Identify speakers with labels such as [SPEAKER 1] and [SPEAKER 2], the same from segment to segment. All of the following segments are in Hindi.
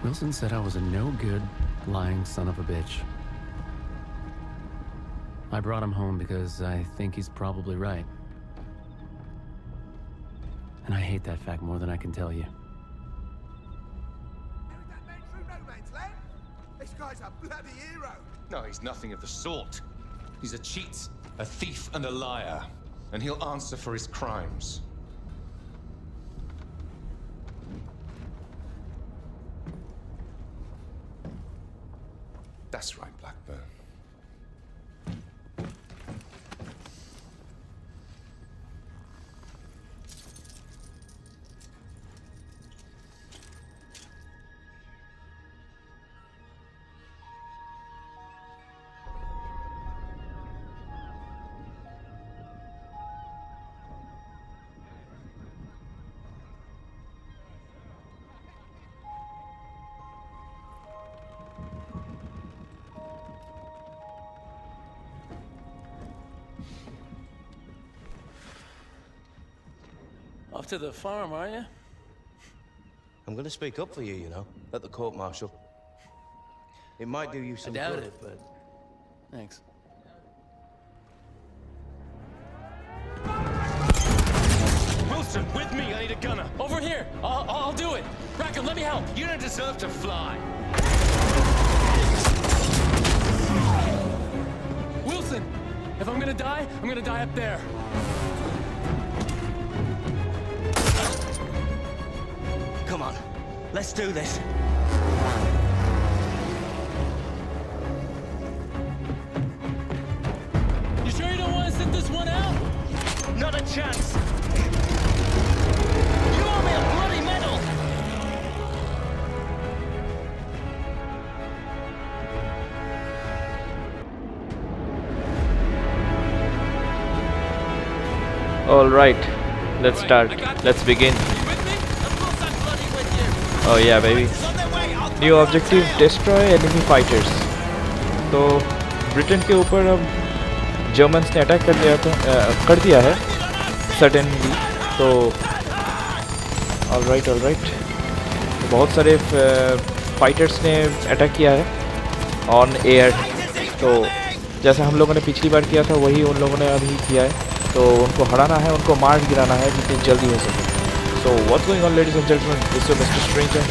[SPEAKER 1] Wilson said I was a no-good, lying son of a bitch. I brought him home because I think he's probably right. And I hate that fact more than I can tell you.
[SPEAKER 2] That man through no man's land? This guy's a bloody hero.
[SPEAKER 3] No, he's nothing of the sort. He's a cheat, a thief, and a liar. And he'll answer for his crimes. That's right, Blackburn.
[SPEAKER 4] Off to the farm, are you?
[SPEAKER 5] I'm gonna speak up for you, you know, at the court-martial. It might do you some
[SPEAKER 4] I doubt
[SPEAKER 5] good,
[SPEAKER 4] it, but thanks.
[SPEAKER 3] Wilson, with me! I need a gunner!
[SPEAKER 4] Over here! I'll do it! Rackham, let me help!
[SPEAKER 3] You don't deserve to fly!
[SPEAKER 4] Wilson! If I'm gonna die up there.
[SPEAKER 5] Come on, let's do this.
[SPEAKER 4] You sure you don't want to sit this one out?
[SPEAKER 5] Not a chance! You owe me a bloody medal!
[SPEAKER 6] All right, let's start. Let's begin. Oh yeah, baby. New objective: destroy enemy fighters. तो ब्रिटेन के ऊपर अब जर्मन्स ने अटैक कर दिया है सडनली. तो ऑल राइट तो बहुत सारे फाइटर्स ने अटैक किया है ऑन एयर. तो जैसा हम लोगों ने पिछली बार किया था वही उन लोगों ने अभी किया है. तो उनको हराना है, उनको मार गिराना है जितनी जल्दी हो सके. So what's going on, ladies and gentlemen? This is Mr. Stranger.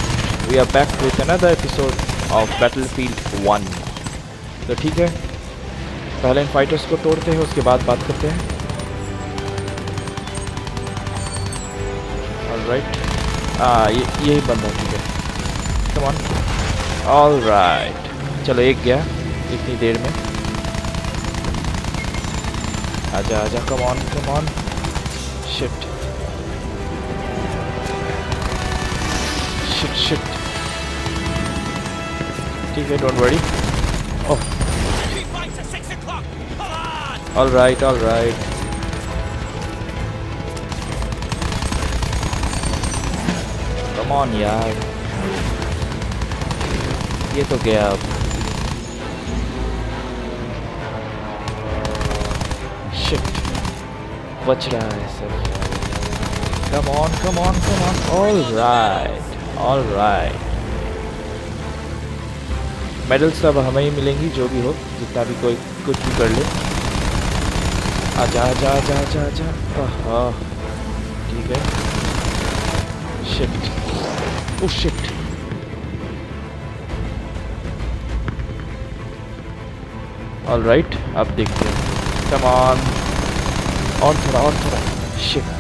[SPEAKER 6] We are back with another episode of Battlefield 1. तो ठीक है, पहले इन फाइटर्स को तोड़ते हैं, उसके बाद बात करते हैं. Alright. यही बंदा ठीक है. Come on. Alright. चलो एक गया इतनी देर में. आजा come on. Shit. ठीक है, don't worry. Oh. All right. Come on यार. ये तो गया अब. Shit. बच रहा है सब. Come on. All right. Medals अब हमें ही मिलेंगी जो भी हो, जितना भी कोई कुछ भी कर ले. आजा. ठीक है. शिट. ऑल राइट, अब देखते हैं. Come on. और थोड़ा. शिट.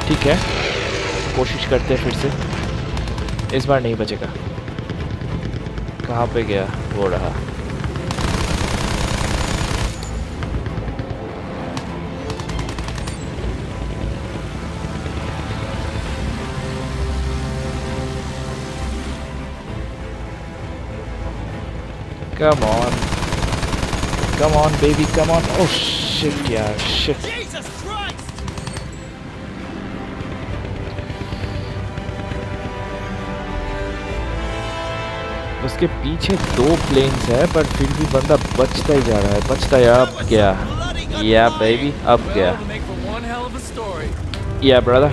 [SPEAKER 6] ठीक है, कोशिश करते हैं फिर से. इस बार नहीं बचेगा. कहाँ पे गया? वो रहा. Come on baby, come on. Oh shit यार, shit. उसके पीछे 2 प्लेन्स है, पर फिर भी बंदा बचता ही जा रहा है. अब गया. या बेबी, अब गया. या ब्रदर,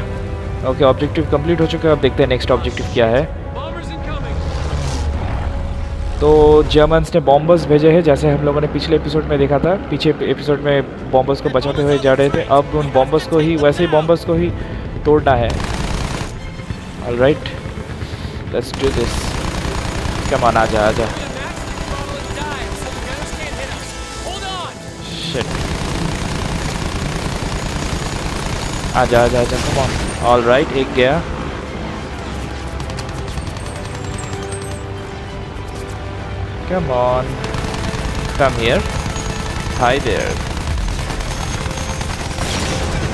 [SPEAKER 6] ओके ऑब्जेक्टिव कंप्लीट हो चुका है। अब देखते हैं नेक्स्ट ऑब्जेक्टिव क्या है।
[SPEAKER 4] Bombers incoming.
[SPEAKER 6] तो जर्मन्स ने बॉम्बर्स भेजे हैं, जैसे हम लोगों ने पिछले एपिसोड में देखा था। पीछे एपिसोड में बॉम्बर्स को बचाते हुए जा रहे थे, अब उन बॉम्बर्स को ही, वैसे ही बॉम्बर्स को ही तोड़ना है। Alright, let's do this. Come on, आजा आजा। शिट, आजा आजा आजा, कम ऑन। ऑलराइट, एक गया। Come on, come here. Hi there.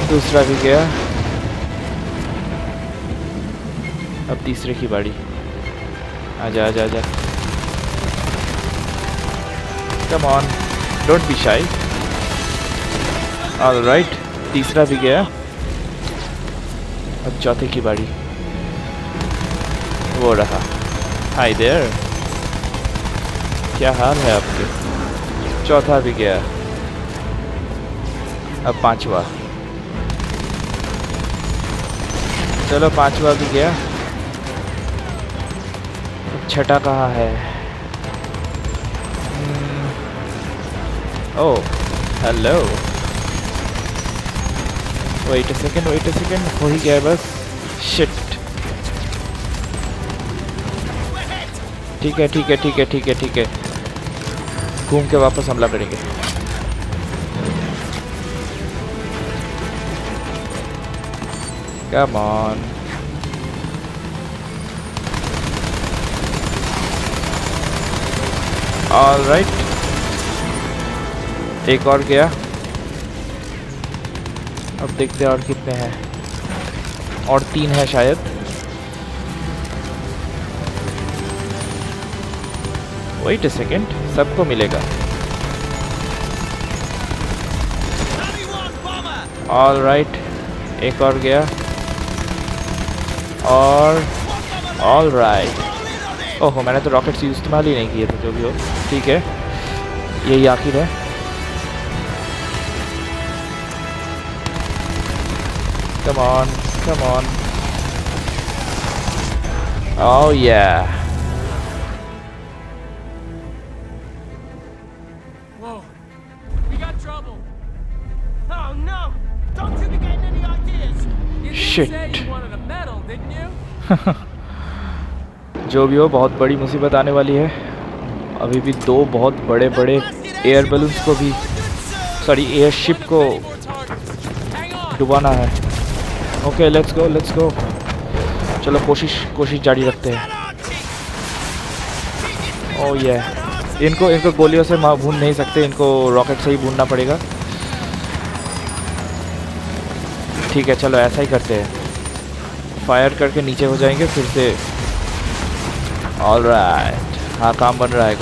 [SPEAKER 6] दूसरा भी गया। अब तीसरे की बारी। आजा आजा आजा। Come on, don't be shy. All right, तीसरा भी गया। अब चौथे की बारी। वो रहा। Hi there. क्या हाल है आपके? चौथा भी गया। अब पांचवा। चलो पांचवा भी गया। अब छठा कहाँ है? Oh hello, wait a second, हो ही गया बस। शिट, ठीक है। घूम के वापस हमला करेंगे। कम ऑन, ऑलराइट, एक और गया। अब देखते हैं और कितने हैं, और 3 है शायद। वेट अ सेकेंड, सबको मिलेगा। ऑलराइट, एक और गया। और ऑलराइट, ओहो मैंने तो रॉकेट्स इस्तेमाल ही नहीं किए थे। जो भी हो ठीक है, यही आखिर है। कम ऑन, ओह या। Shit. जो भी हो, बहुत बड़ी मुसीबत आने वाली है। अभी भी 2 बहुत बड़े बड़े एयर बलून्स को भी, सॉरी एयरशिप को डुबाना है। Okay let's go. चलो कोशिश जारी रखते हैं। ओह ये इनको गोलियों से भून नहीं सकते, इनको रॉकेट से ही भूनना पड़ेगा। ठीक है, चलो ऐसा ही करते हैं। फायर करके नीचे हो जाएंगे फिर से। ऑलराइट, हाँ काम बन रहा है।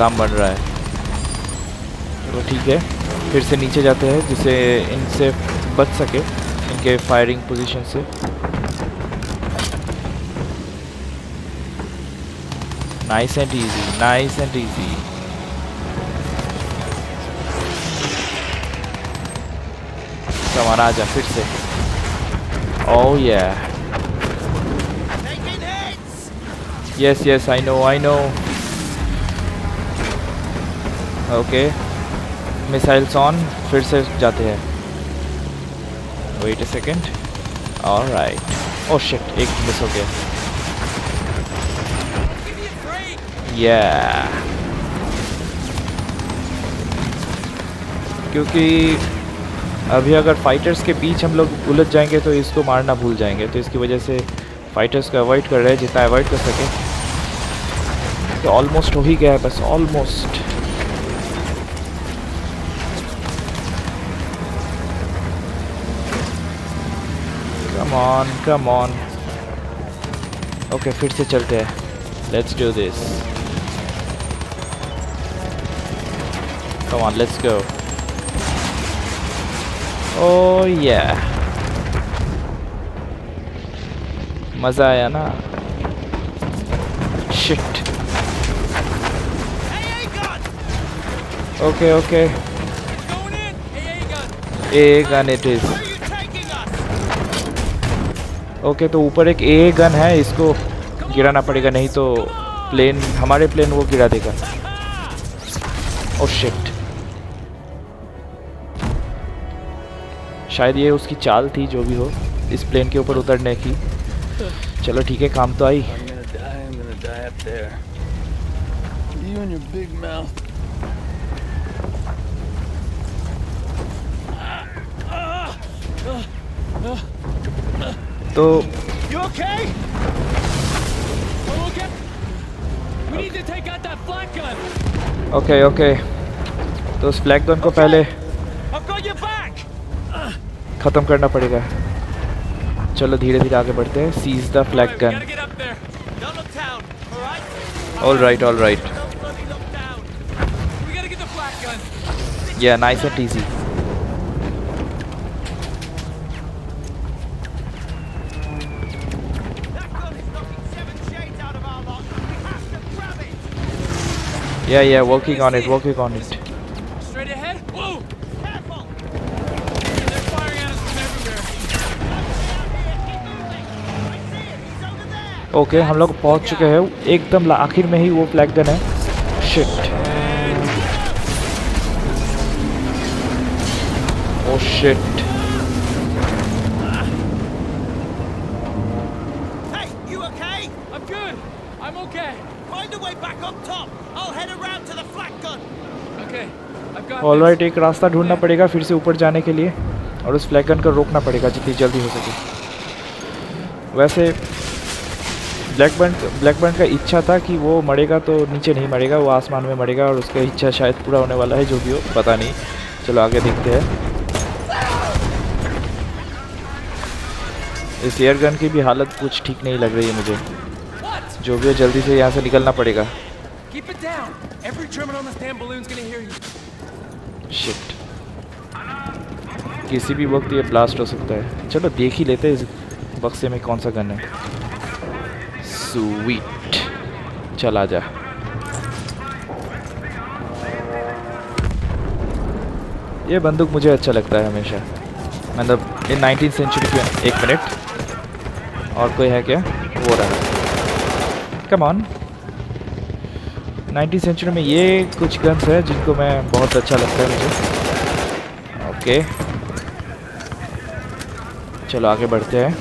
[SPEAKER 6] चलो ठीक है, फिर से नीचे जाते हैं जिससे इनसे बच सके, इनके फायरिंग पोजीशन से। Nice and easy. कमान आजा फिर से। Oh yeah. Yes, I know. Okay. Missiles on. फिर से जाते हैं। Wait a second. All right. Oh shit, एक मिस हो गया। Yeah. क्योंकि अभी अगर फाइटर्स के बीच हम लोग उलझ जाएंगे तो इसको मारना भूल जाएंगे, तो इसकी वजह से फाइटर्स को अवॉइड कर रहे हैं जितना अवॉइड कर सके। तो ऑलमोस्ट हो ही गया है, बस ऑलमोस्ट। Come on. ओके फिर से चलते हैं। Let's do this. Come on, let's go. Oh yeah. मजा आया ना। Shit. Okay. AA gun it is. Okay, तो ऊपर एक ए गन है, इसको गिराना पड़ेगा, नहीं तो प्लेन, हमारे प्लेन वो गिरा देगा। ओह शिट, शायद ये उसकी चाल थी, जो भी हो, इस प्लेन के ऊपर उतरने की। चलो ठीक है, काम तो आई।
[SPEAKER 4] I'm gonna die up there. You and your big mouth.
[SPEAKER 6] तो
[SPEAKER 4] You okay? I'm okay. We need to take out that flak gun.
[SPEAKER 6] Okay okay, तो उस फ्लैग गन को पहले
[SPEAKER 4] I've got your back.
[SPEAKER 6] ख़त्म करना पड़ेगा। चलो धीरे धीरे आगे बढ़ते हैं। Seize the flag gun.
[SPEAKER 4] Gotta get up there. Don't look down. All right?
[SPEAKER 6] All right all right,
[SPEAKER 4] Don't let me look down. We gotta get the flak gun.
[SPEAKER 6] या nice and easy.
[SPEAKER 2] That gun is knocking 7 shades out of our lot. We have to grab it.
[SPEAKER 6] या working on it, working on it.
[SPEAKER 4] Straight ahead. Whoa!
[SPEAKER 2] Careful.
[SPEAKER 4] They're firing at us from everywhere.
[SPEAKER 6] Okay, हम लोग पहुंच चुके हैं एकदम आखिर में ही, वो फ्लैग गन है। Shit, oh shit,
[SPEAKER 2] Hey, you okay?
[SPEAKER 4] I'm good. I'm okay.
[SPEAKER 2] Find a way back up top. I'll head around to the flak gun.
[SPEAKER 4] Okay. I've got
[SPEAKER 6] all
[SPEAKER 4] this.
[SPEAKER 6] Right, एक रास्ता ढूंढना पड़ेगा फिर से ऊपर जाने के लिए, और उस फ्लैग गन को रोकना पड़ेगा जितनी जल्दी हो सके। वैसे ब्लैक बर्न का इच्छा था कि वो मरेगा तो नीचे नहीं मरेगा, वो आसमान में मरेगा, और उसका इच्छा शायद पूरा होने वाला है, जो भी हो पता नहीं। चलो आगे देखते हैं। इस एयर गन की भी हालत कुछ ठीक नहीं लग रही है मुझे।
[SPEAKER 4] What?
[SPEAKER 6] जो भी हो, जल्दी से यहाँ से निकलना पड़ेगा।
[SPEAKER 4] Keep it down. Every German on this damn balloon's gonna hear you.
[SPEAKER 6] Shit, किसी भी वक्त ये ब्लास्ट हो सकता है। चलो देख ही लेते हैं इस बक्से में कौन सा गन है। स्वीट, चल आजा। ये बंदूक मुझे अच्छा लगता है हमेशा, मतलब ये 19th सेंचुरी की। एक मिनट, और कोई है क्या? वो रहा। कम ऑन, 19th सेंचुरी में ये कुछ गन्स है जिनको मैं बहुत अच्छा लगता है मुझे। ओके, चलो आगे बढ़ते हैं।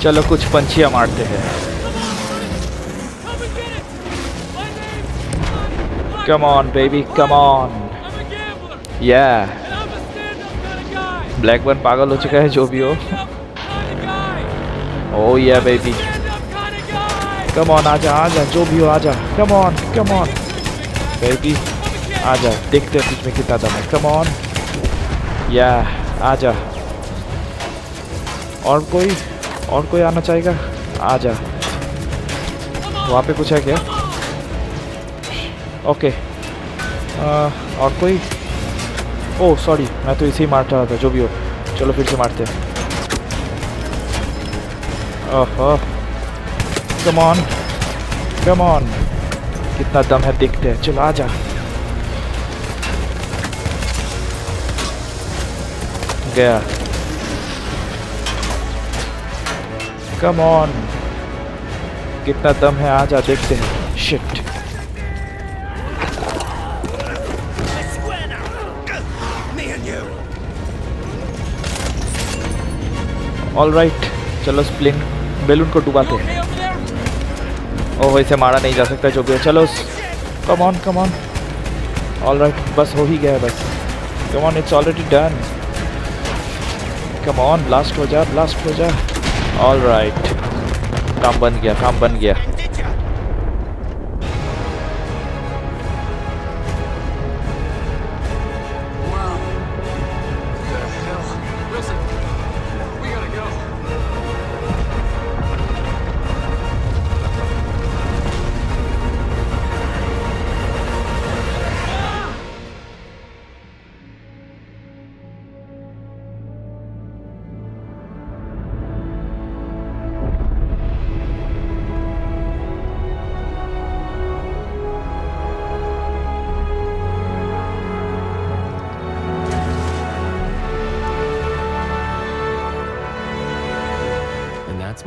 [SPEAKER 6] चलो कुछ पंछियाँ मारते हैं।
[SPEAKER 4] Come and get it. My name's
[SPEAKER 6] come on baby, come on.
[SPEAKER 4] I'm a gambler.
[SPEAKER 6] या
[SPEAKER 4] And I'm a stand-up kind of guy.
[SPEAKER 6] Black burn पागल हो चुका है, जो भी हो।
[SPEAKER 4] Stand-up kind of guy.
[SPEAKER 6] ओह या baby,
[SPEAKER 4] Stand-up kind of guy.
[SPEAKER 6] Come on, आजा आजा, जो भी हो आजा। कम ऑन बेबी, आजा, देखते हैं तुझमें कितना दम है। कम ऑन, या आजा। और कोई आना चाहेगा? आजा। वहाँ पे कुछ है क्या? ओके, और कोई? ओह सॉरी, मैं तो इसे ही मार रहा था, जो भी हो। चलो फिर से मारते हैं। ओह, कम ऑन, कितना दम है देखते हैं। चलो आजा। गया। कम ऑन, कितना दम है, आजा देखते हैं। Shit,
[SPEAKER 2] Me and you.
[SPEAKER 6] All right, चलो उस प्लेन बैलून को डुबाते हैं।
[SPEAKER 4] Okay over there?
[SPEAKER 6] ओह, इसे मारा नहीं जा सकता, जो भी है। चलो कम ऑन। ऑल राइट, बस हो ही गया है, बस। Come on, it's already done. Come on, blast हो जा। ऑल राइट, काम बन गया।
[SPEAKER 2] Did ya?
[SPEAKER 4] Wow. What the hell? Wilson, we gotta go.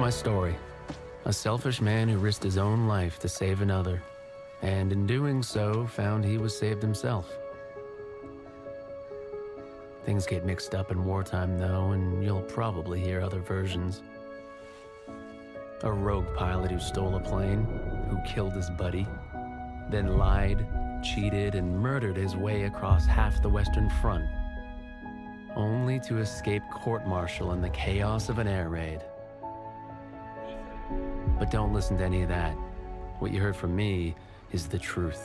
[SPEAKER 1] my story. A selfish man who risked his own life to save another, and in doing so, found he was saved himself. Things get mixed up in wartime, though, and you'll probably hear other versions. A rogue pilot who stole a plane, who killed his buddy, then lied, cheated, and murdered his way across half the Western Front, only to escape court-martial in the chaos of an air raid. But don't listen to any of that. What you heard from me is the truth.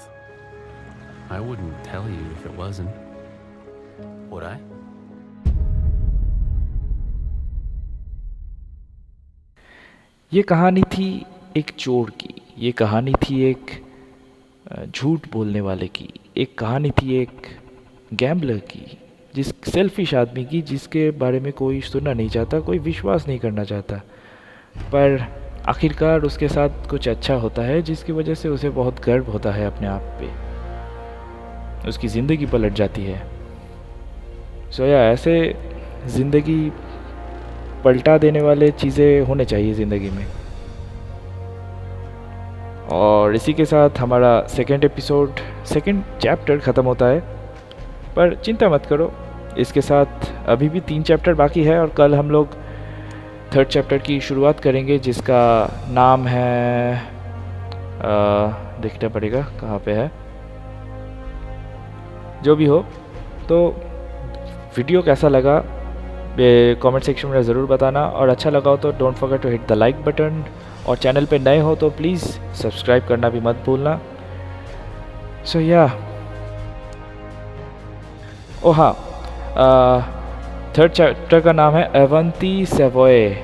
[SPEAKER 1] I wouldn't tell you if it wasn't. Would I?
[SPEAKER 6] ये कहानी थी एक चोर की, ये कहानी थी एक झूठ बोलने वाले की, एक कहानी थी एक गैम्बलर की, जिस सेल्फिश आदमी की जिसके बारे में कोई सुनना नहीं चाहता, कोई विश्वास नहीं करना चाहता, पर आखिरकार उसके साथ कुछ अच्छा होता है जिसकी वजह से उसे बहुत गर्व होता है अपने आप पे, उसकी ज़िंदगी पलट जाती है। या ऐसे ज़िंदगी पलटा देने वाले चीज़ें होने चाहिए ज़िंदगी में। और इसी के साथ हमारा सेकंड चैप्टर ख़त्म होता है, पर चिंता मत करो, इसके साथ अभी भी 3 चैप्टर बाकी है और कल हम लोग 3rd चैप्टर की शुरुआत करेंगे जिसका नाम है देखना पड़ेगा कहाँ पे है, जो भी हो। तो वीडियो कैसा लगा कमेंट सेक्शन में ज़रूर बताना, और अच्छा लगा हो तो don't forget to hit the like button, और चैनल पे नए हो तो प्लीज़ सब्सक्राइब करना भी मत भूलना। सो या ओ हाँ, 3rd चैप्टर का नाम है अवंती सेवोए।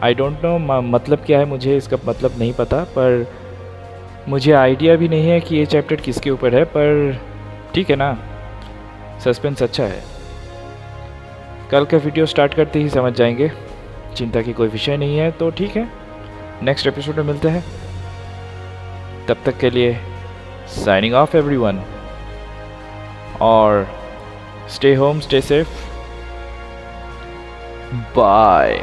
[SPEAKER 6] आई डोंट नो मतलब क्या है, मुझे इसका मतलब नहीं पता, पर मुझे आइडिया भी नहीं है कि ये चैप्टर किसके ऊपर है, पर ठीक है ना, सस्पेंस अच्छा है। कल का वीडियो स्टार्ट करते ही समझ जाएंगे, चिंता की कोई विषय नहीं है। तो ठीक है, नेक्स्ट एपिसोड में मिलते हैं, तब तक के लिए साइनिंग ऑफ एवरीवन, और stay home, stay safe, bye.